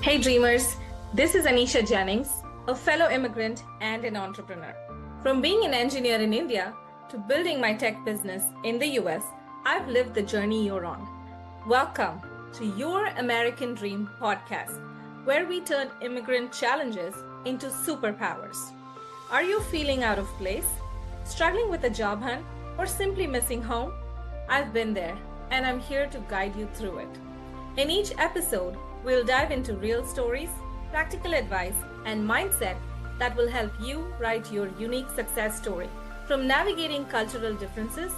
Hey dreamers, this is Anisha Jennings, a fellow immigrant and an entrepreneur. From being an engineer in India to building my tech business in the US, I've lived the journey you're on. Welcome to Your American Dream podcast, where we turn immigrant challenges into superpowers. Are you feeling out of place, struggling with a job hunt, or simply missing home? I've been there, and I'm here to guide you through it. In each episode, we'll dive into real stories, practical advice, and mindset that will help you write your unique success story. From navigating cultural differences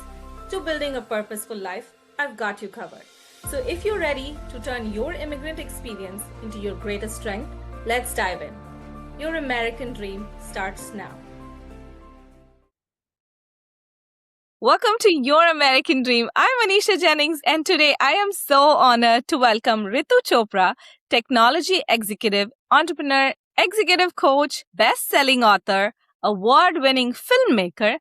to building a purposeful life, I've got you covered. So if you're ready to turn your immigrant experience into your greatest strength, let's dive in. Your American dream starts now. Welcome to Your American Dream. I'm Anisha Jennings, and today I am so honored to welcome Ritu Chopra, technology executive, entrepreneur, executive coach, best-selling author, award-winning filmmaker,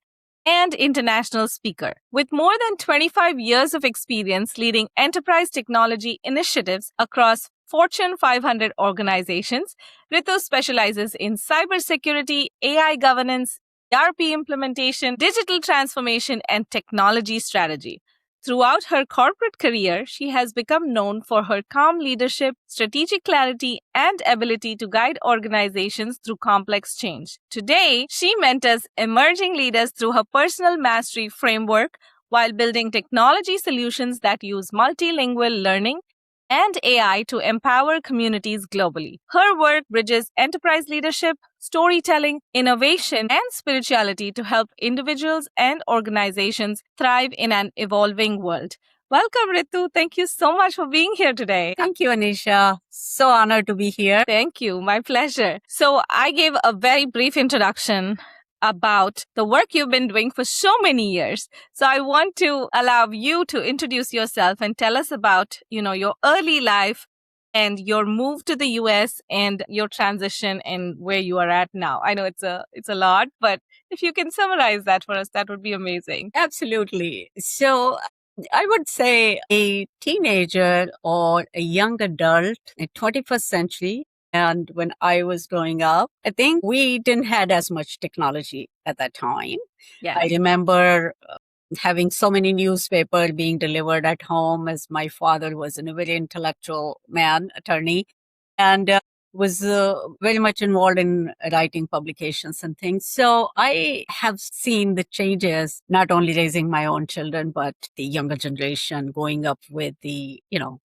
and international speaker. With more than 25 years of experience leading enterprise technology initiatives across Fortune 500 organizations, Ritu specializes in cybersecurity, AI governance, ERP implementation, digital transformation, and technology strategy. Throughout her corporate career, she has become known for her calm leadership, strategic clarity, and ability to guide organizations through complex change. Today, she mentors emerging leaders through her personal mastery framework while building technology solutions that use multilingual learning and AI to empower communities globally. Her work bridges enterprise leadership, storytelling, innovation, and spirituality to help individuals and organizations thrive in an evolving world. Welcome, Ritu. Thank you so much for being here today. Thank you, Anisha. So honored to be here. Thank you. My pleasure. So, I gave a very brief introduction about the work you've been doing for so many years. So, I want to allow you to introduce yourself and tell us about, your early life and your move to the US and your transition and where you are at now. I know it's a lot, but if you can summarize that for us, that would be amazing. Absolutely. So I would say a teenager or a young adult in 21st century. And when I was growing up, I think we didn't had as much technology at that time. Yes. I remember having so many newspapers being delivered at home as my father was a very intellectual man, attorney, and was very much involved in writing publications and things. So I have seen the changes, not only raising my own children, but the younger generation going up with the,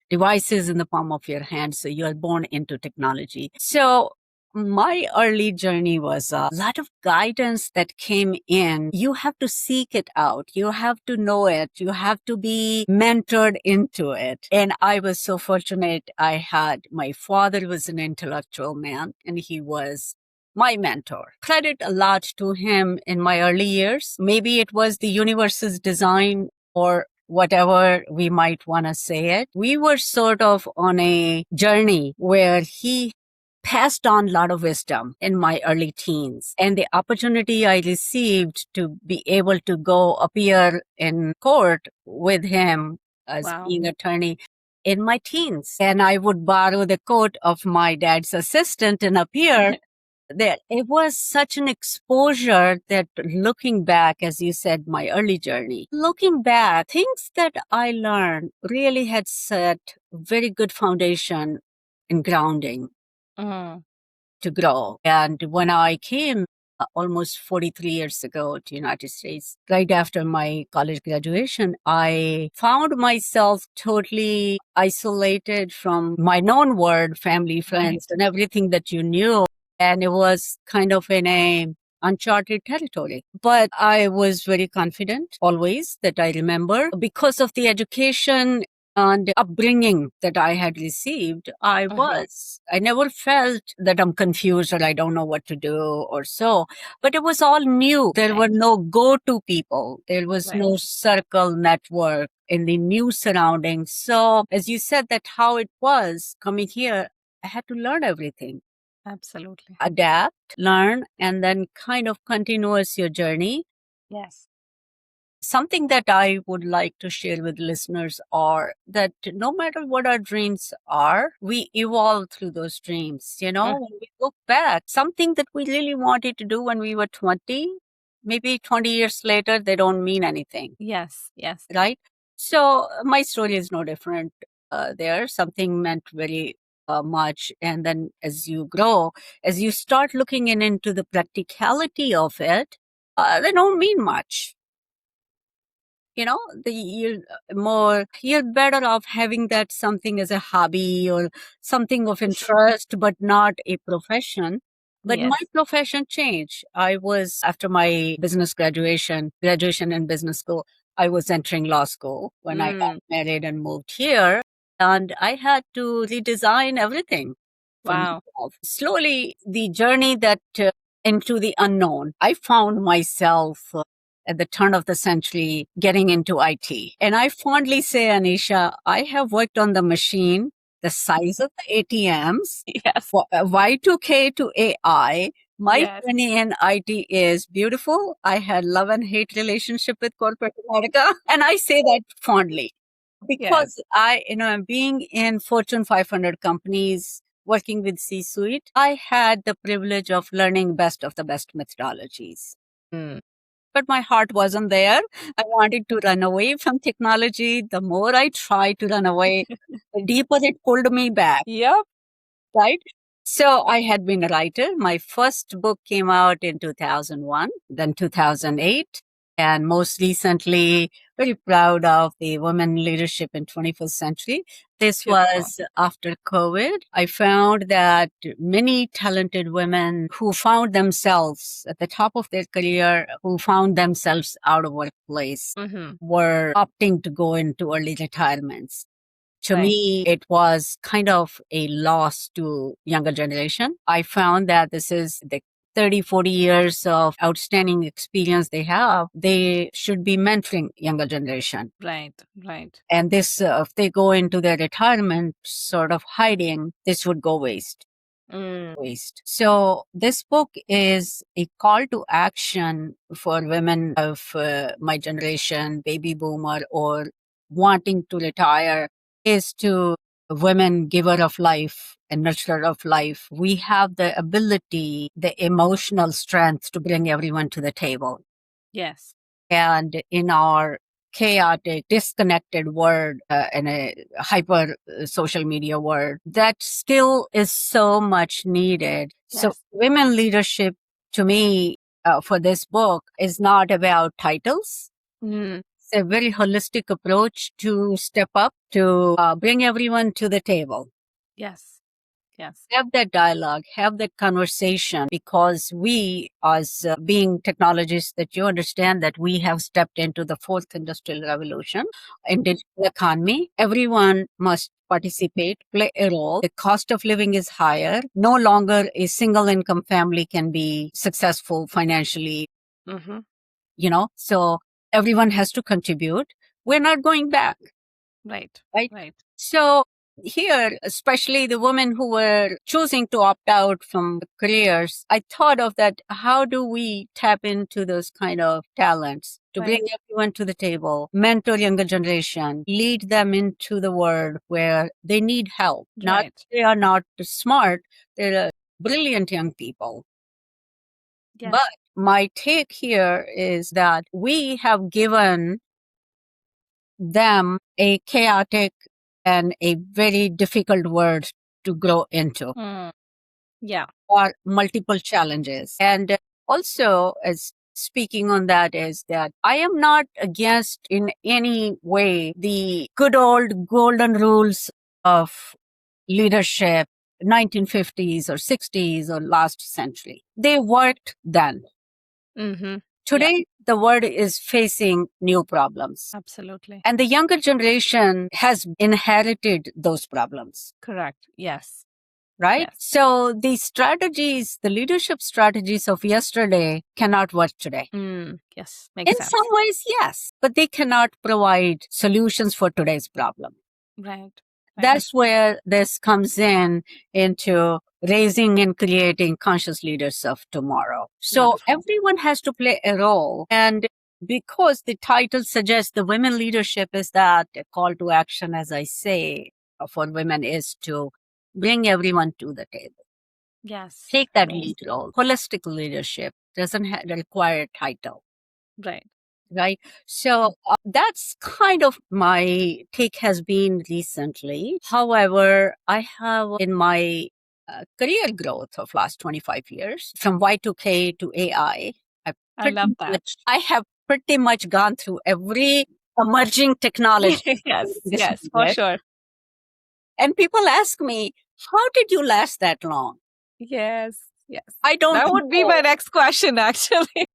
devices in the palm of your hand. So you are born into technology. So my early journey was a lot of guidance that came in. You have to seek it out. You have to know it. You have to be mentored into it. And I was so fortunate. My father was an intellectual man and he was my mentor. Credit a lot to him in my early years. Maybe it was the universe's design or whatever we might want to say it. We were sort of on a journey where he passed on a lot of wisdom in my early teens. And the opportunity I received to be able to go appear in court with him as being attorney in my teens. And I would borrow the coat of my dad's assistant and appear there. It was such an exposure that looking back, as you said, my early journey, looking back, things that I learned really had set very good foundation in grounding to grow. And when I came almost 43 years ago to United States, right after my college graduation, I found myself totally isolated from my known world, family, friends, and everything that you knew. And it was kind of in a uncharted territory. But I was very confident always that I remember because of the education and upbringing that I had received, I never felt that I'm confused or I don't know what to do or so, but it was all new. There were no go-to people. There was no circle network in the new surroundings. So as you said, that how it was coming here, I had to learn everything. Absolutely. Adapt, learn, and then kind of continuous your journey. Yes. Something that I would like to share with listeners are that no matter what our dreams are, we evolve through those dreams. Mm. When we look back, something that we really wanted to do when we were 20, maybe 20 years later, they don't mean anything, Yes, yes. right? So my story is no different there. Something meant very much. And then as you grow, as you start looking into the practicality of it, they don't mean much. You're better off having that something as a hobby or something of interest, but not a profession. But my Yes. profession changed. I was, after my business graduation in business school, I was entering law school when I got Mm. married and moved here. And I had to redesign everything for Wow. myself. Slowly, the journey that into the unknown, I found myself at the turn of the century getting into IT. And I fondly say, Anisha, I have worked on the machine, the size of the ATMs, Yes. Y2K to AI. My Yes. journey in IT is beautiful. I had love and hate relationship with corporate America. And I say that fondly Yes. because being in Fortune 500 companies, working with C-suite, I had the privilege of learning best of the best methodologies. Mm. But my heart wasn't there. I wanted to run away from technology. The more I tried to run away, the deeper it pulled me back, Yep. right? So I had been a writer. My first book came out in 2001, then 2008. And most recently, very proud of the women leadership in 21st century. This Beautiful. was after COVID. I found that many talented women who found themselves at the top of their career, who found themselves out of workplace, Mm-hmm. were opting to go into early retirements. To Right. me, it was kind of a loss to younger generation. I found that this is the 30, 40 years of outstanding experience they have. They should be mentoring younger generation. Right. Right. And this, if they go into their retirement sort of hiding, this would go Mm. waste. So this book is a call to action for women of my generation, baby boomer, or wanting to retire, is to women giver of life and nurturer of life. We have the ability, the emotional strength to bring everyone to the table. Yes. And in our chaotic, disconnected world, in a hyper social media world, that skill is so much needed. So, Yes. women leadership to me for this book is not about titles. Mm. It's a very holistic approach to step up, to bring everyone to the table. Yes. Yes. Have that dialogue, have that conversation, because we, as being technologists, that you understand that we have stepped into the fourth industrial revolution in digital economy. Everyone must participate, play a role. The cost of living is higher. No longer a single income family can be successful financially, Mm-hmm. so everyone has to contribute. We're not going back. Right. Right. Right. So here, especially the women who were choosing to opt out from careers, I thought of that. How do we tap into those kind of talents to bring Right. everyone to the table, mentor younger generation, lead them into the world where they need help? Not Right. they are not smart; they're brilliant young people. Yes. But my take here is that we have given them a chaotic and a very difficult world to grow into, Mm. Yeah. or multiple challenges. And also, as speaking on that, is that I am not against in any way the good old golden rules of leadership, 1950s or 60s or last century. They worked then. Mm-hmm. Yeah. Today, the world is facing new problems. Absolutely. And the younger generation has inherited those problems, Correct. Yes. right? Yes. So the strategies, the leadership strategies of yesterday cannot work today. Yes. Makes In some sense. ways, yes, but they cannot provide solutions for today's problem. Right. Right. That's where this comes into raising and creating conscious leaders of tomorrow. So Beautiful. everyone has to play a role. And because the title suggests the women leadership is that a call to action, as I say, for women is to bring everyone to the table. Yes. Take that Yes. lead role. Holistic leadership doesn't require a title, Right. right? So that's kind of my take has been recently. However, I have in my career growth of last 25 years, from Y2K to AI, I love that. I have pretty much gone through every emerging technology. Yes. This Yes, for year. sure. And people ask me, how did you last that long? Yes. Yes. I don't That would be my know. next question, actually.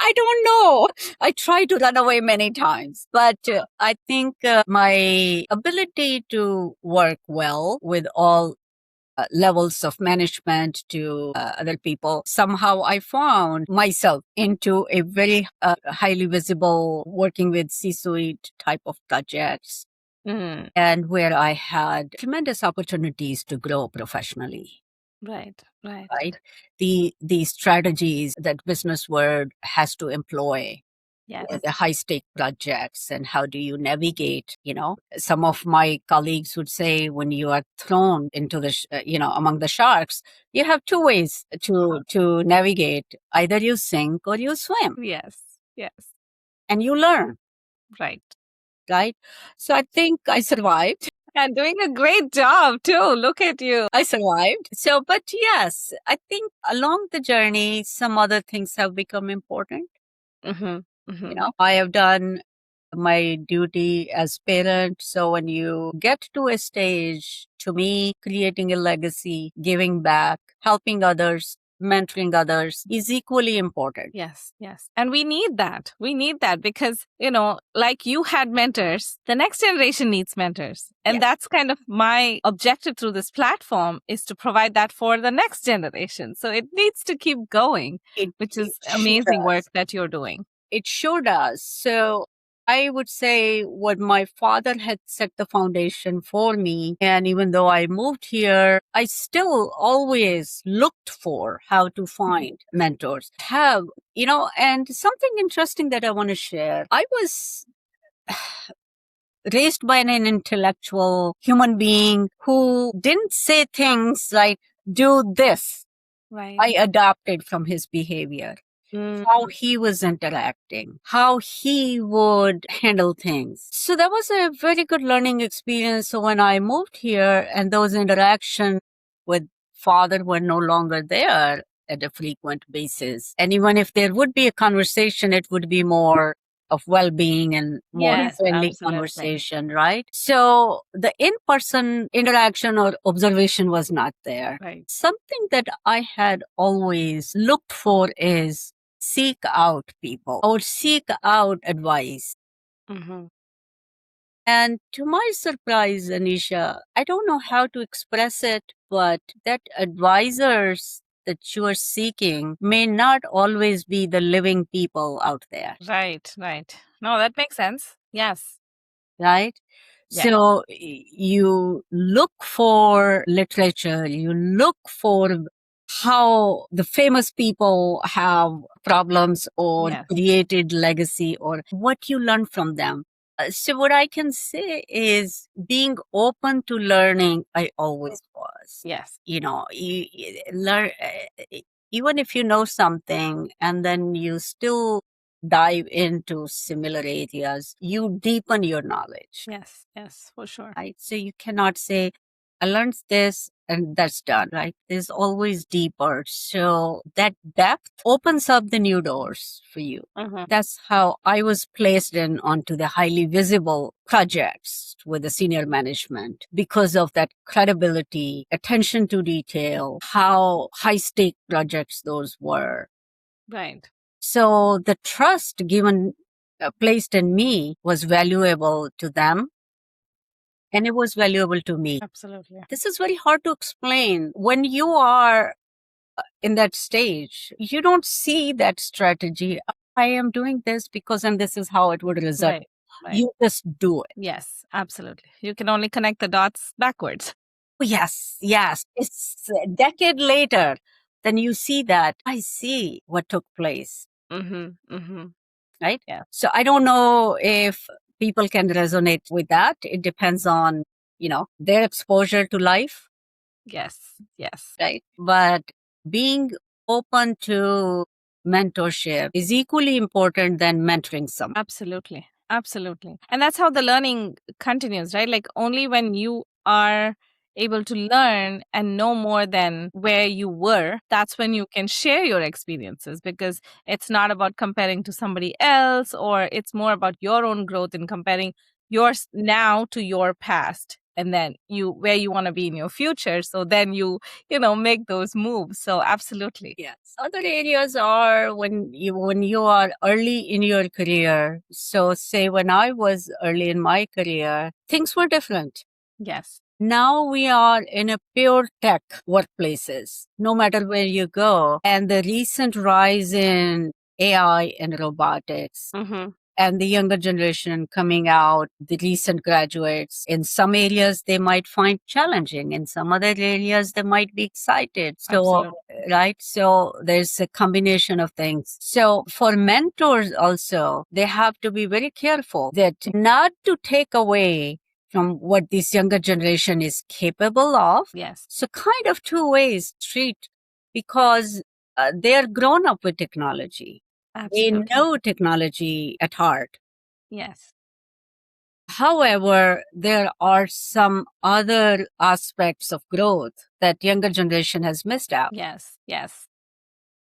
I don't know. I tried to run away many times, but I think my ability to work well with all levels of management to other people, somehow I found myself into a very highly visible working with C-suite type of projects, Mm, and where I had tremendous opportunities to grow professionally. right. Right. Right, the strategies that business world has to employ Yes. with the high stake projects, and how do you navigate, some of my colleagues would say, when you are thrown into the among the sharks, you have two ways to navigate: either you sink or you swim, Yes. Yes. and you learn, Right. right? So I think I survived. And doing a great job too. Look at you. I survived. So, but yes, I think along the journey, some other things have become important. Mm-hmm. Mm-hmm. I have done my duty as parent. So when you get to a stage, to me, creating a legacy, giving back, helping others, mentoring others is equally important. Yes, yes. And we need that. We need that because, like you had mentors, the next generation needs mentors. And Yes. that's kind of my objective through this platform is to provide that for the next generation. So it needs to keep going, which is It sure amazing work does. that you're doing. It sure does. So I would say what my father had set the foundation for me. And even though I moved here, I still always looked for how to find mentors. And something interesting that I want to share. I was raised by an intellectual human being who didn't say things like, do this. Right. I adopted from his behavior, how he was interacting, how he would handle things. So that was a very good learning experience. So when I moved here and those interactions with father were no longer there at a frequent basis. And even if there would be a conversation, it would be more of well-being and more Yes, friendly absolutely. conversation, right? So the in-person interaction or observation was not there. Right. Something that I had always looked for is seek out people or seek out advice. Mm-hmm. And to my surprise, Anisha, I don't know how to express it, but that advisors that you are seeking may not always be the living people out there, Right, right. No, that makes sense. Yes. right? Yeah. So you look for literature, you look for how the famous people have problems or Yes. created legacy or what you learn from them. So what I can say is being open to learning, I always was. Yes. You learn, even if you know something and then you still dive into similar areas, you deepen your knowledge, Yes. Yes, for sure. right? So you cannot say, I learned this and that's done, right? There's always deeper. So that depth opens up the new doors for you. Mm-hmm. That's how I was placed in onto the highly visible projects with the senior management because of that credibility, attention to detail, how high stake projects those were. Right. So the trust given, placed in me was valuable to them, and it was valuable to me. Absolutely. This is very hard to explain. When you are in that stage, you don't see that strategy. I am doing this because, and this is how it would result. Right. Right. You just do it. Yes, absolutely. You can only connect the dots backwards. Yes, yes. It's a decade later, then you see that. I see what took place. Mm-hmm. Mm-hmm. right? Yeah. So I don't know if people can resonate with that. It depends on, their exposure to life, Yes. Yes. right? But being open to mentorship is equally important than mentoring someone. Absolutely. Absolutely. And that's how the learning continues, right? Like only when you are able to learn and know more than where you were, that's when you can share your experiences, because it's not about comparing to somebody else, or it's more about your own growth and comparing yours now to your past, and then you where you want to be in your future. So then you make those moves. So absolutely. Yes. Other areas are when you are early in your career. So say when I was early in my career, things were different. Yes. Now we are in a pure tech workplaces, no matter where you go. And the recent rise in AI and robotics Mm-hmm. and the younger generation coming out, the recent graduates, in some areas they might find challenging, in some other areas they might be excited. So, Absolutely. right? So there's a combination of things. So for mentors also, they have to be very careful that not to take away from what this younger generation is capable of. Yes. So kind of two ways treat, because they are grown up with technology. They Absolutely. know technology at heart. Yes. However, there are some other aspects of growth that younger generation has missed out, Yes. Yes.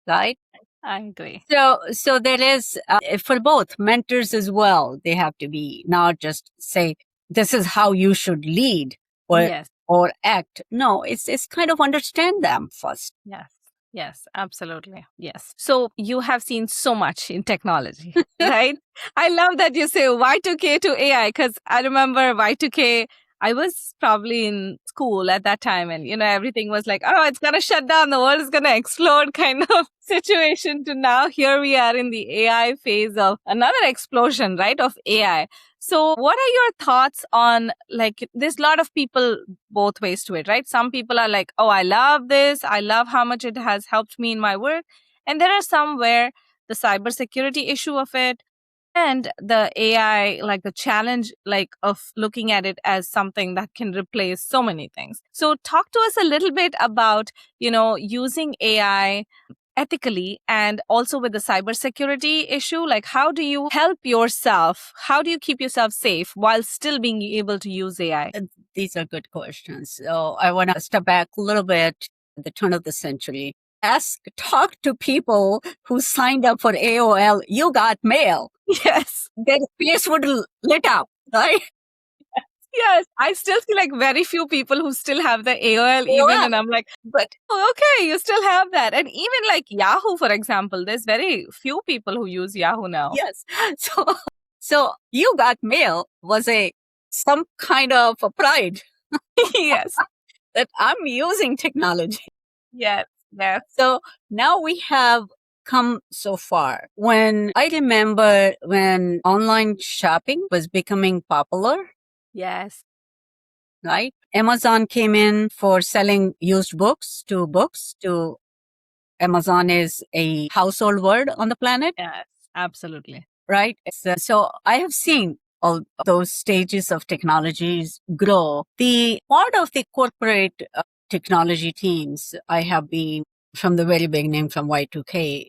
right? I agree. So there is for both mentors as well. They have to be not just say this is how you should lead or Yes. or act. No, it's kind of understand them first. Yes. Yes. Absolutely. Yes. So you have seen so much in technology, right? I love that you say Y2K to AI, because I remember Y2K. I was probably in school at that time, and everything was like, oh, it's gonna shut down, the world is gonna explode kind of situation, to now here we are in the AI phase of another explosion, right, of AI. So what are your thoughts on, like, there's a lot of people both ways to it, right? Some people are like, oh, I love this. I love how much it has helped me in my work. And there are some where the cybersecurity issue of it and the AI, like the challenge, like of looking at it as something that can replace so many things. So talk to us a little bit about, using AI ethically, and also with the cybersecurity issue. Like, how do you help yourself? How do you keep yourself safe while still being able to use AI? These are good questions. So I want to step back a little bit at the turn of the century. Talk to people who signed up for AOL. You got mail. Yes. Their face would lit up, right? Yes. I still see like very few people who still have the AOL even. AOL. And I'm like, But oh, okay, you still have that. And even like Yahoo, for example, there's very few people who use Yahoo now. yes, so you got mail was some kind of a pride Yes. that I'm using technology. Yes. Yes. So now we have come so far. When I remember when online shopping was becoming popular, Yes. right? Amazon came in for selling used books to Amazon is a household word on the planet, Yes. Absolutely. right? So I have seen all those stages of technologies grow. The part of the corporate technology teams, I have been from the very beginning, from Y2K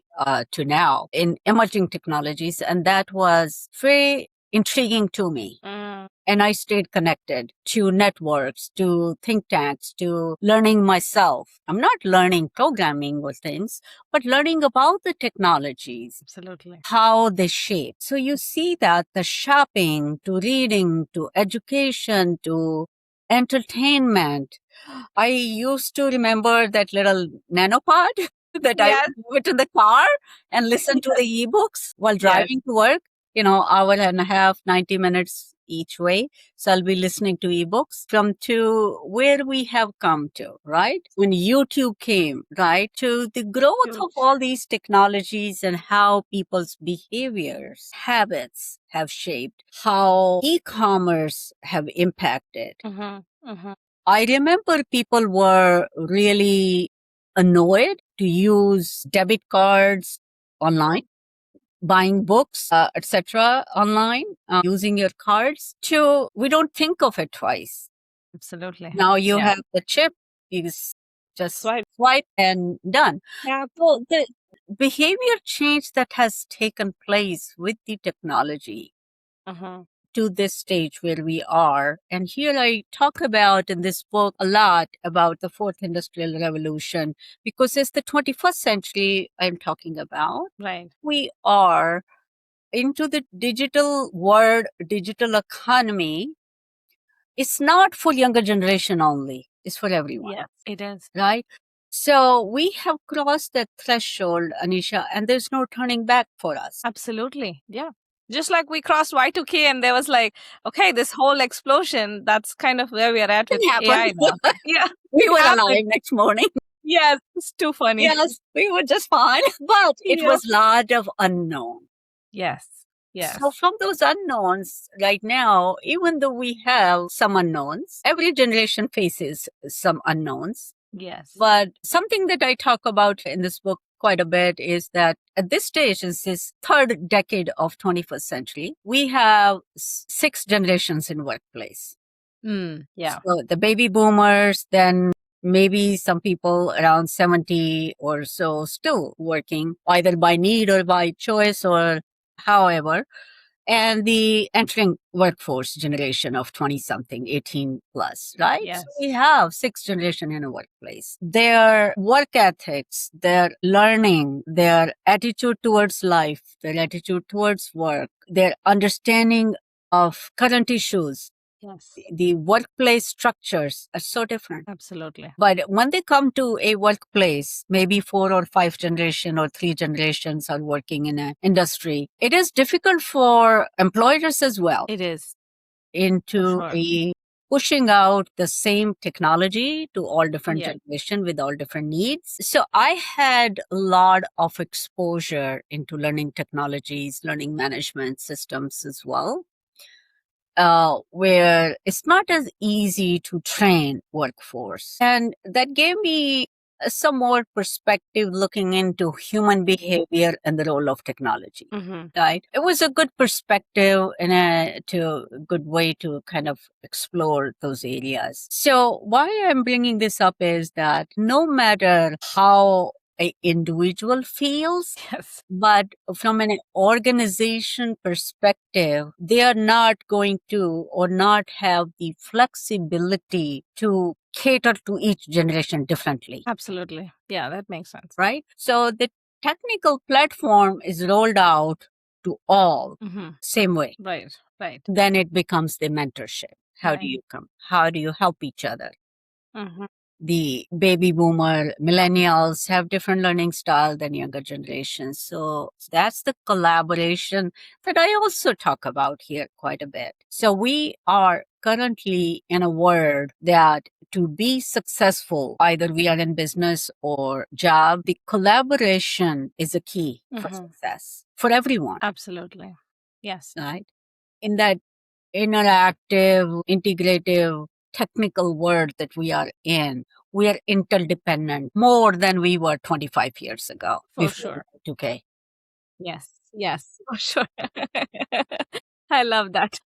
to now, in emerging technologies, and that was very intriguing to me. And I stayed connected to networks, to think tanks, to learning myself. I'm not learning programming or things, but learning about the technologies, Absolutely. how they shape. So you see that the shopping to reading to education to entertainment. I used to remember that little nanopod that I Yes. would move it in the car and listen to the ebooks while Yes. driving to work. Hour and a half, 90 minutes each way. So I'll be listening to ebooks from to where we have come to, right? When YouTube came, right? To the growth of Huge. all these technologies and how people's behaviors, habits have shaped, how e-commerce have impacted. Mm-hmm. Mm-hmm. I remember people were really annoyed to use debit cards online. buying books, etc., online, using your cards, to we don't think of it twice. Absolutely. Now you Yeah. have the chip, you just Swipe. swipe and done. Yeah. So the behavior change that has taken place with the technology Uh-huh. to this stage where we are. And here I talk about in this book a lot about the fourth industrial revolution, because it's the 21st century I'm talking about. Right. We are into the digital world, digital economy. It's not for younger generation only. It's for everyone, Yes, it is. right? So we have crossed that threshold, Anisha, and there's no turning back for us. Absolutely. Yeah. Just like we crossed Y2K and there was like, okay, this whole explosion, that's kind of where we are at with It happened. AI now. Yeah, We it were happened. alive next morning. Yes, it's too funny. Yes, we were just fine. But it Yeah. was lot of unknown. Yes. So Yes. from those unknowns right now, even though we have some unknowns, every generation faces some unknowns. Yes. But something that I talk about in this book quite a bit is that at this stage, is this third decade of 21st century, we have six generations in workplace. Yeah. So the baby boomers, then maybe some people around 70 or so still working, either by need or by choice or however, and the entering workforce generation of 20 something, 18 plus, right? Yes. So we have six generation in a workplace. Their work ethics, their learning, their attitude towards life, their attitude towards work, their understanding of current issues, Yes. the workplace structures are so different. Absolutely. But when they come to a workplace, maybe four or five generation or three generations are working in an industry, it is difficult for employers as well It is. into sure. a pushing out the same technology to all different Yeah. generation with all different needs. So I had a lot of exposure into learning technologies, learning management systems as well, where it's not as easy to train workforce. And that gave me some more perspective looking into human behavior and the role of technology. Right? It was a good perspective and a good way to kind of explore those areas. So why I'm bringing this up is that no matter how an individual feels, Yes. but from an organization perspective, they are not going to or not have the flexibility to cater to each generation differently. Absolutely. Yeah, that makes sense. Right? So the technical platform is rolled out to all same way. Right. Right. Then it becomes the mentorship. How do Right. you come? How do you help each other? Mm-hmm. The baby boomer millennials have different learning style than younger generations, so that's the collaboration that I also talk about here quite a bit. So we are currently in a world that to be successful, either we are in business or job, the collaboration is a key for success for everyone. Absolutely. Yes. Right? In that interactive, integrative, technical world that we are in, we are interdependent more than we were 25 years ago For before sure. Y2K. Yes. Yes. For sure. I love that.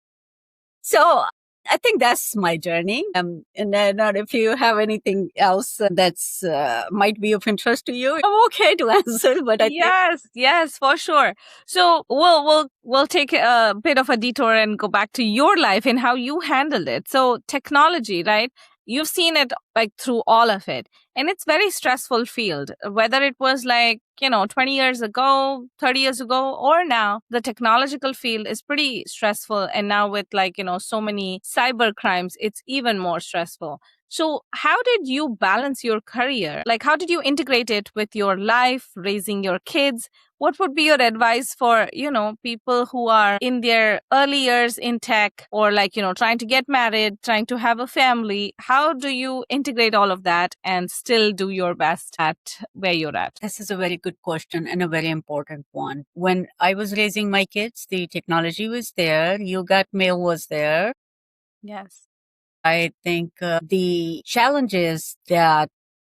So I think that's my journey. And then if you have anything else that's might be of interest to you, I'm okay to answer. But I think Yes, for sure. So we'll take a bit of a detour and go back to your life and how you handled it. So technology, right? You've seen it like through all of it, and it's very stressful field. Whether it was like 20 years ago, 30 years ago, or now, the technological field is pretty stressful. And now with like so many cyber crimes, it's even more stressful. So, how did you balance your career? Like, how did you integrate it with your life, raising your kids? What would be your advice for, people who are in their early years in tech or like, trying to get married, trying to have a family? How do you integrate all of that and still do your best at where you're at? this is a very good question and a very important one. When I was raising my kids, the technology was there, you got mail was there. Yes. I think the challenges that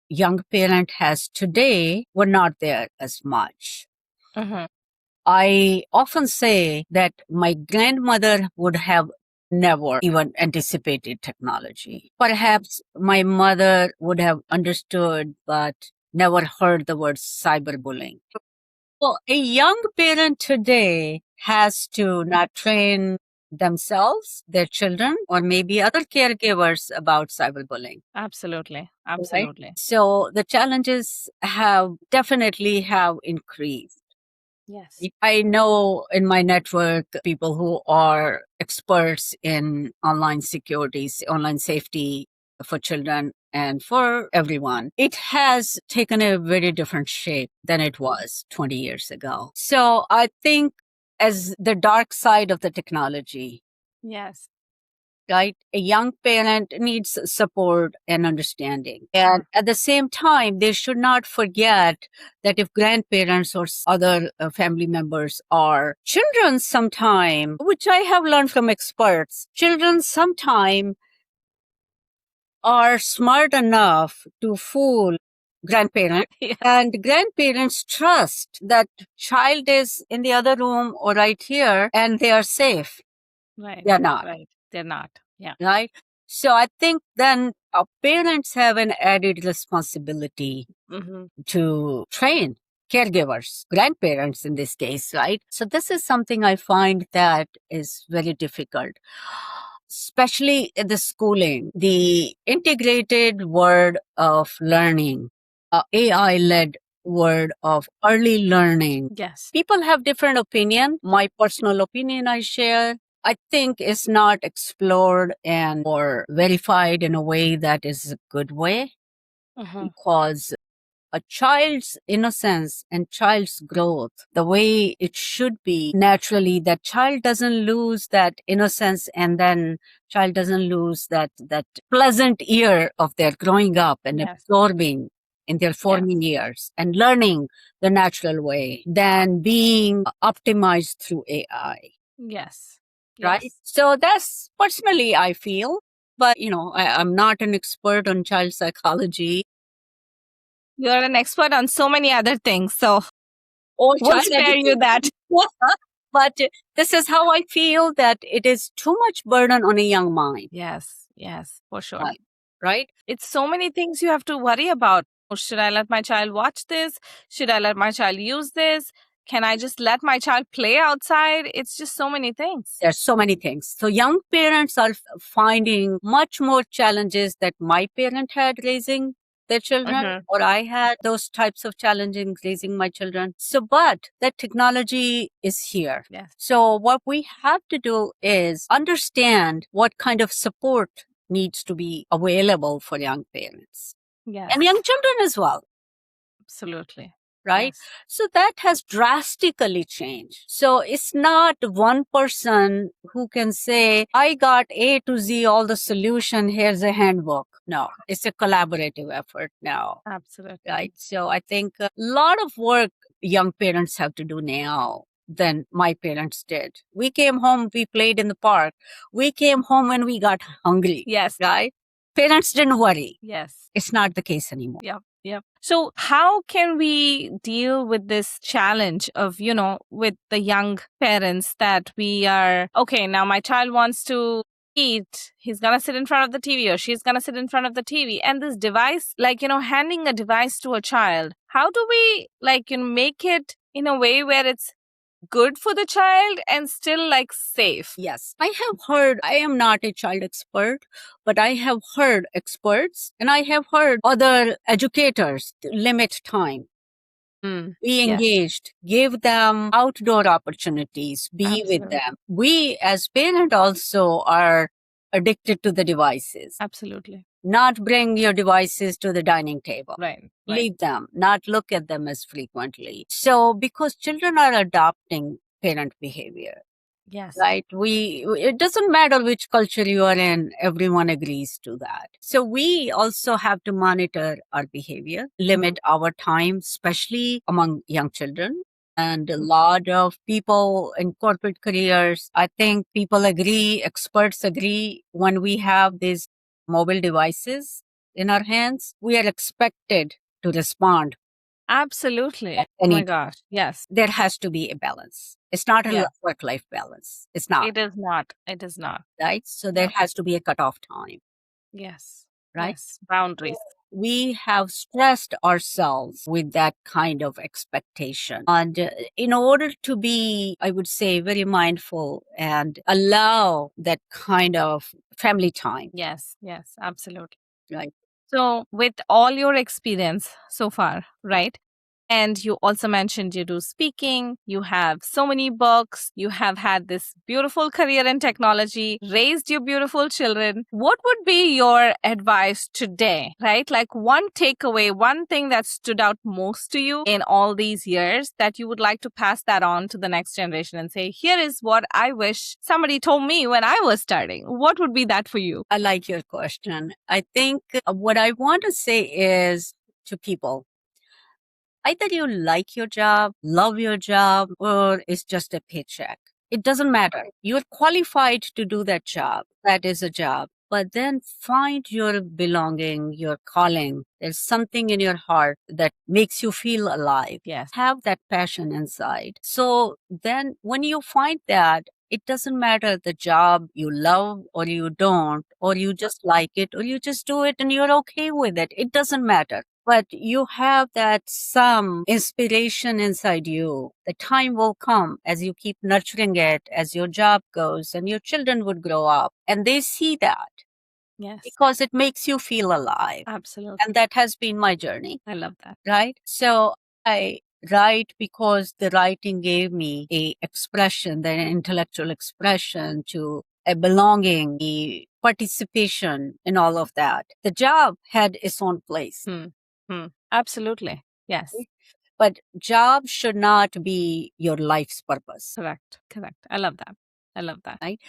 young parent has today were not there as much. Mm-hmm. I often say that my grandmother would have never even anticipated technology. Perhaps my mother would have understood, but never heard the word cyberbullying. Well, a young parent today has to not train themselves, their children, or maybe other caregivers about cyberbullying. Absolutely. Right? Absolutely. So the challenges have definitely have increased. Yes. I know in my network people who are experts in online securities, online safety for children and for everyone. It has taken a very different shape than it was 20 years ago. So I think as the dark side of the technology, Yes. right? A young parent needs support and understanding. And at the same time, they should not forget that if grandparents or other family members are children sometime, which I have learned from experts, children sometime are smart enough to fool grandparents. Yeah. And grandparents trust that child is in the other room or right here and they are safe. Right. They're not. Right. They're not. Yeah. Right? So I think then our parents have an added responsibility Mm-hmm. to train caregivers, grandparents in this case, right? So this is something I find that is very difficult, especially in the schooling, the integrated word of learning, AI led word of early learning. Yes. People have different opinion. My personal opinion I share, I think is not explored and or verified in a way that is a good way, Mm-hmm. because a child's innocence and child's growth, the way it should be naturally, that child doesn't lose that innocence, and then child doesn't lose that pleasant year of their growing up and Yes. absorbing in their forming years and learning the natural way than being optimized through AI. Yes. Right? Yes. So that's personally I feel, but I'm not an expert on child psychology You're an expert on so many other things, so or we'll child spare you that. education. But this is how I feel, that it is too much burden on a young mind. Yes. Yes. For sure. Right? It's so many things you have to worry about. Oh, should I let my child watch this? Should I let my child use this? Can I just let my child play outside? It's just so many things. There's so many things. So young parents are finding much more challenges that my parent had raising their children, Mhm. or I had those types of challenges raising my children. So, but that technology is here. Yes. So what we have to do is understand what kind of support needs to be available for young parents Yes. and young children as well. Absolutely. Right? Yes. So that has drastically changed. So it's not one person who can say, I got A to Z, all the solution, here's a handbook. No, it's a collaborative effort now. Absolutely. Right? So I think a lot of work young parents have to do now than my parents did. We came home, we played in the park. We came home when we got hungry. Yes. Right? Parents didn't worry. Yes. It's not the case anymore. Yep. Yep. So, how can we deal with this challenge of, with the young parents that we are, okay, now my child wants to eat, he's going to sit in front of the TV or she's going to sit in front of the TV. And this device, like, handing a device to a child, how do we, like, make it in a way where it's good for the child and still like safe? Yes, I have heard, I am not a child expert, but I have heard experts and I have heard other educators limit time. Be Yes. engaged, give them outdoor opportunities, be with Absolutely. them. We as parents also are addicted to the devices. Absolutely. Not bring your devices to the dining table. Right. Leave them, not look at them as frequently. So because children are adopting parent behavior. Yes. Right? It doesn't matter which culture you are in, everyone agrees to that. So we also have to monitor our behavior, limit our time, especially among young children. And a lot of people in corporate careers, I think people agree, experts agree, when we have these mobile devices in our hands, we are expected to respond Absolutely. Oh Any my gosh. Yes. there has to be a balance. It's not a Yes. work-life balance. It's not, It is not. It is not. right? So there No. has to be a cutoff time, Yes. right? Yes. Boundaries. We have stressed ourselves with that kind of expectation. And in order to be, I would say, very mindful and allow that kind of family time, Yes. Yes. Absolutely. right? So, with all your experience so far, right? And you also mentioned you do speaking, you have so many books, you have had this beautiful career in technology, raised your beautiful children. What would be your advice today, right? Like one takeaway, one thing that stood out most to you in all these years that you would like to pass that on to the next generation and say, here is what I wish somebody told me when I was starting. What would be that for you? I like your question. I think what I want to say is to people, either you like your job, love your job, or it's just a paycheck. It doesn't matter. You're qualified to do that job. That is a job. But then find your belonging, your calling. There's something in your heart that makes you feel alive. Yes. Have that passion inside. So then when you find that, it doesn't matter the job you love or you don't, or you just like it, or you just do it and you're okay with it. It doesn't matter. But you have that some inspiration inside you. The time will come as you keep nurturing it, as your job goes and your children would grow up and they see that Yes. because it makes you feel alive. Absolutely. And that has been my journey, I love that. right? So I write because the writing gave me a expression, the intellectual expression to a belonging, the participation in all of that. The job had its own place. Absolutely. Yes. But job should not be your life's purpose. Correct. Correct. I love that. I love that. Right?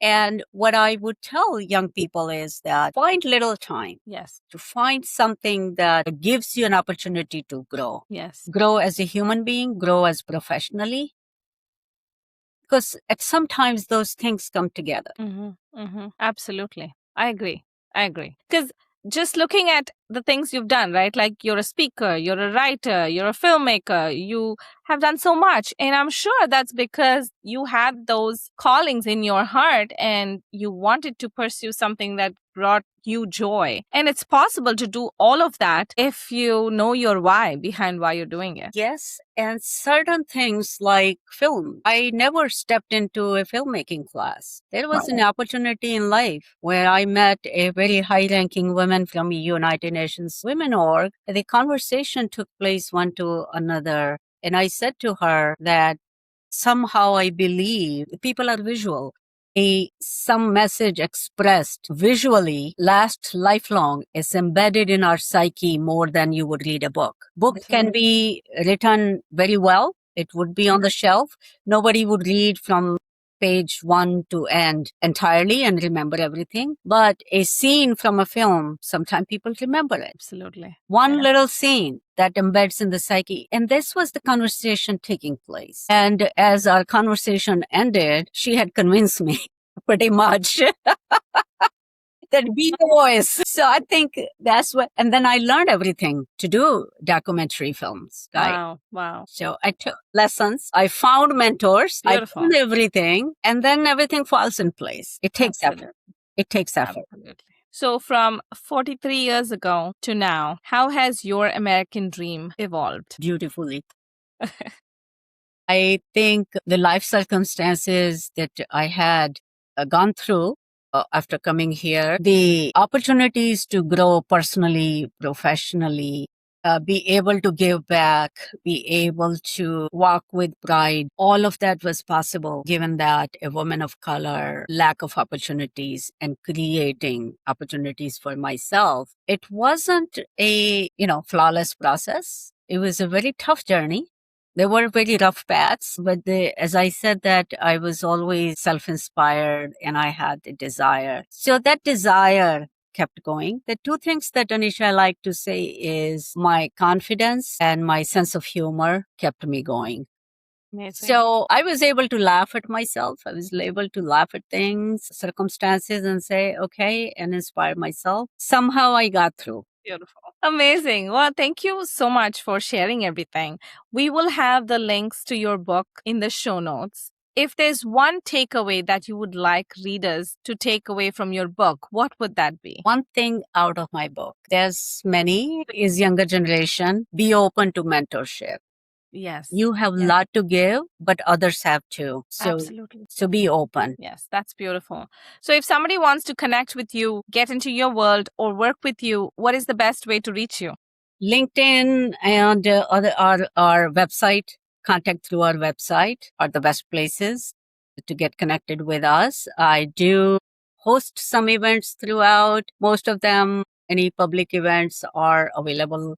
And what I would tell young people is that find little time. Yes. To find something that gives you an opportunity to grow. Yes. Grow as a human being, grow as professionally. Because at sometimes those things come together. Absolutely. I agree. I agree. Because just looking at the things you've done, right? Like you're a speaker, you're a writer, you're a filmmaker, you have done so much. And I'm sure that's because you had those callings in your heart and you wanted to pursue something that brought you joy. And it's possible to do all of that if you know your why behind why you're doing it. Yes. And certain things like film. I never stepped into a filmmaking class. There was an opportunity in life where I met a very high ranking woman from United Nations Women Org. The conversation took place one to another. And I said to her that somehow I believe people are visual. Some message expressed visually lasts lifelong. It's embedded in our psyche more than you would read a book. Book can be written very well. It would be on the shelf. Nobody would read from page 1 to end entirely and remember everything. But a scene from a film, sometimes people remember it. Absolutely. One little scene that embeds in the psyche. And this was the conversation taking place. And as our conversation ended, she had convinced me pretty much that be the voice. So I think that's what, and then I learned everything to do documentary films. Right? Wow. Wow. So I took lessons. I found mentors. Beautiful. I found everything. And then everything falls in place. It takes Absolutely. effort. It takes effort. Absolutely. So, from 43 years ago to now, how has your American dream evolved? Beautifully. I think the life circumstances that I had gone through after coming here, the opportunities to grow personally, professionally, be able to give back, be able to walk with pride, all of that was possible given that a woman of color, lack of opportunities and creating opportunities for myself. It wasn't a, flawless process. It was a very tough journey. There were very rough paths, but as I said that I was always self-inspired and I had the desire. So that desire kept going. The two things that Anisha I like to say is my confidence and my sense of humor kept me going. Amazing. So I was able to laugh at myself. I was able to laugh at things, circumstances and say, okay, and inspire myself. Somehow I got through. Beautiful. Amazing. Well, thank you so much for sharing everything. We will have the links to your book in the show notes. If there's one takeaway that you would like readers to take away from your book, what would that be? One thing out of my book, there's many, is younger generation, be open to mentorship. Yes. You have a Yes. lot to give, but others have too. Absolutely. So be open. Yes, that's beautiful. So if somebody wants to connect with you, get into your world, or work with you, what is the best way to reach you? LinkedIn and our website, contact through our website are the best places to get connected with us. I do host some events throughout. Most of them, any public events are available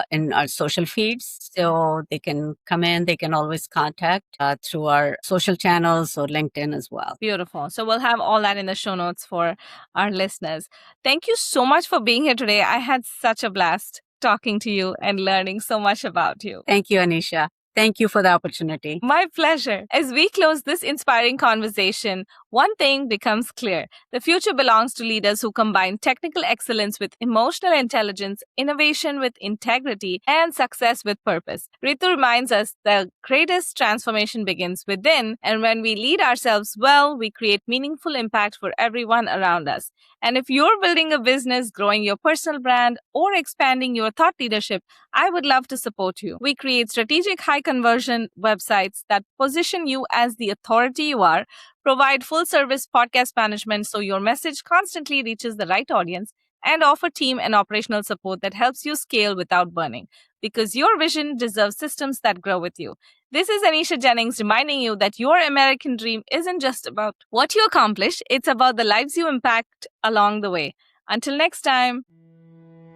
in our social feeds. So they can come in, they can always contact through our social channels or LinkedIn as well. Beautiful. So we'll have all that in the show notes for our listeners. Thank you so much for being here today. I had such a blast talking to you and learning so much about you. Thank you, Anisha. Thank you for the opportunity. My pleasure. As we close this inspiring conversation, one thing becomes clear. The future belongs to leaders who combine technical excellence with emotional intelligence, innovation with integrity, and success with purpose. Ritu reminds us the greatest transformation begins within, and when we lead ourselves well, we create meaningful impact for everyone around us. And if you're building a business, growing your personal brand, or expanding your thought leadership, I would love to support you. We create strategic high conversion websites that position you as the authority you are, provide full service podcast management so your message constantly reaches the right audience, and offer team and operational support that helps you scale without burning. Because your vision deserves systems that grow with you. This is Anisha Jennings reminding you that your American dream isn't just about what you accomplish, it's about the lives you impact along the way. Until next time.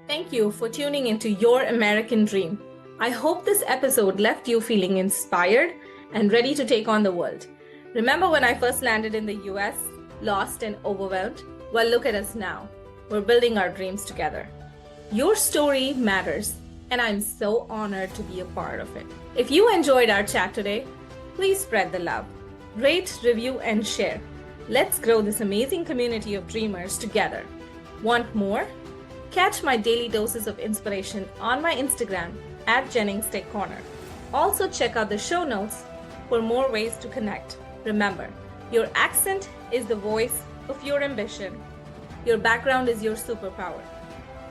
Thank you for tuning into Your American Dream. I hope this episode left you feeling inspired and ready to take on the world. Remember when I first landed in the US, lost and overwhelmed? Well, look at us now. We're building our dreams together. Your story matters, and I'm so honored to be a part of it. If you enjoyed our chat today, please spread the love. Rate, review, and share. Let's grow this amazing community of dreamers together. Want more? Catch my daily doses of inspiration on my Instagram at Jennings Tech Corner. Also check out the show notes for more ways to connect. Remember, your accent is the voice of your ambition. Your background is your superpower.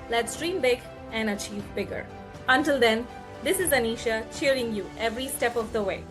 Let's dream big and achieve bigger. Until then, this is Anisha cheering you every step of the way.